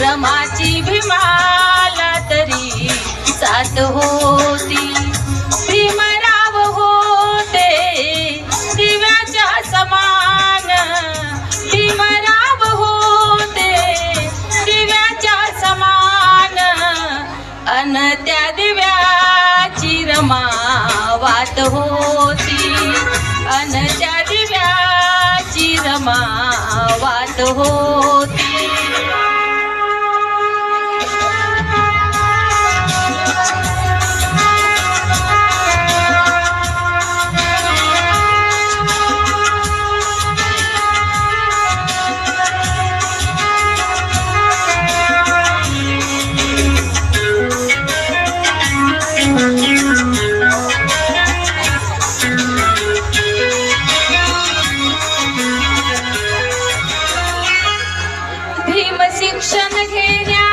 रमाची भीमाला तरी साथ होती. भीमराव होते दिव्याच्या समान, भीमराव होते दिव्याच्या समान. अन त्या दिव्याची रमा वात होती, अन त्या दिव्याची रमा वात होती. शिक्षण घेण्या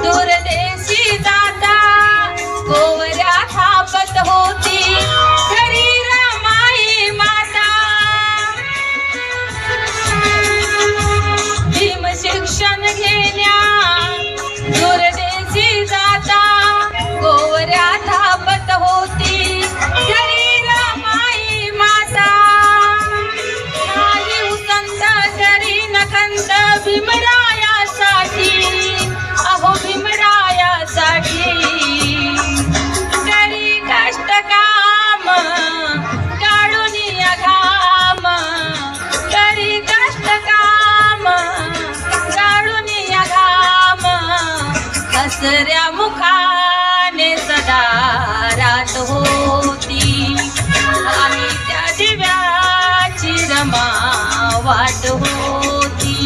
दूरदेशी जाता गोवऱ्या थापत होती घरी रमाई माता. भीम शिक्षण घेण्या दूरदेशी जाता गोवऱ्या थापत होती घरी रमाई माता. नाही उसंत तरी नखंत भीमरायासाठी, अहो भीमरायासाठी. करी कष्ट काम काढून घाम, करी कष्ट काम काढून घाम. हसऱ्या मुखाने सदा रात होती आणि त्या दिव्याची रमा वाट होती.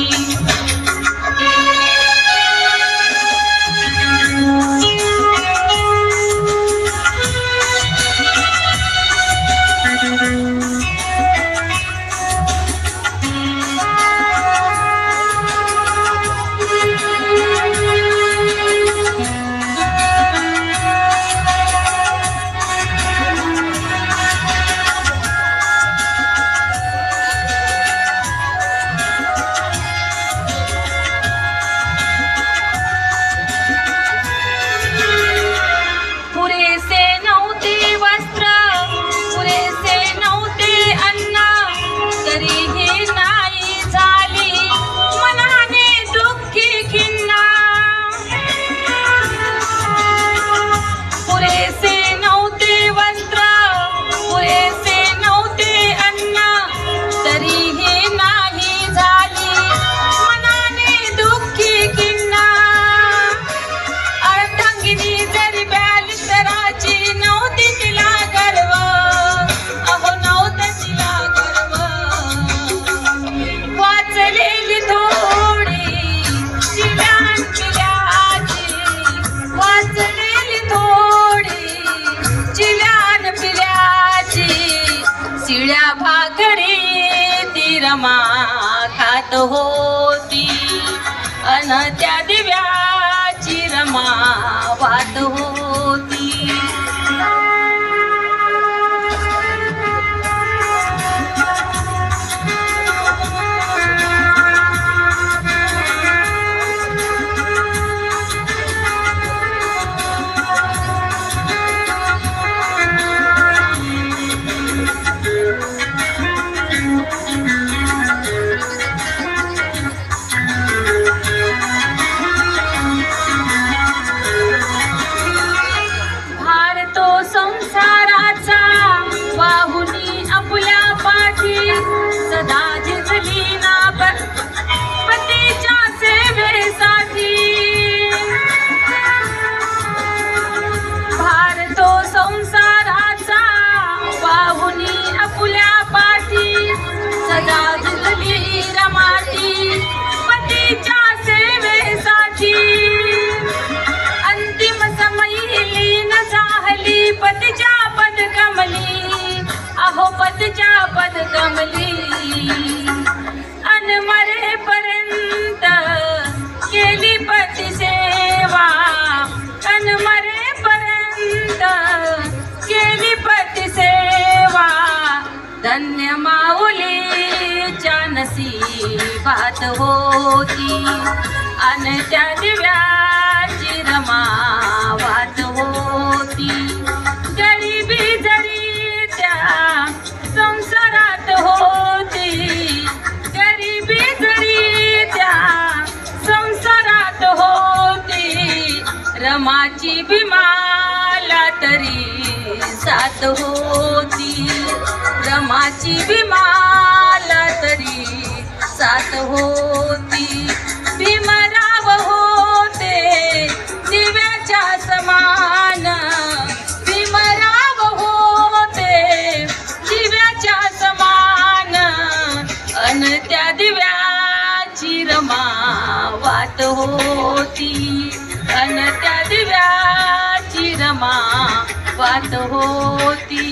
शिळ्या भाकरी ती रमा खात होती अन त्या दिव्याची रमा वाट होती. सदा झिजली ना पतीच्या सेवेसाठी. भार तो संसाराचा वाहुनी आपुल्या पाठी. सदा झिजली रमाती पतीच्या सेवेसाठी. अंतिम समयी लीन झाली पतीच्या पदकमली. अहो पतीच्या पदकमली. अन मरेपर्यंत केली पती सेवा. अन मरेपर्यंत केली पती सेवा. धन्य माऊलीच्या नसीबात होती अन त्या दिव्याची रमा वाट होती. गरिबी जरी त्या संसारात होती, गरिबी जरी त्या संसारात होती, रमाची बिमाला तरी साथ होती, रमाची बिमाला तरी साथ होती. भीमराव होते दिव्याच्या समान, भीमराव होते दिव्याच्या समान, अन त्या दिव्याची रमा वाट होती, अन त्या दिव्याची रमा वाट होती.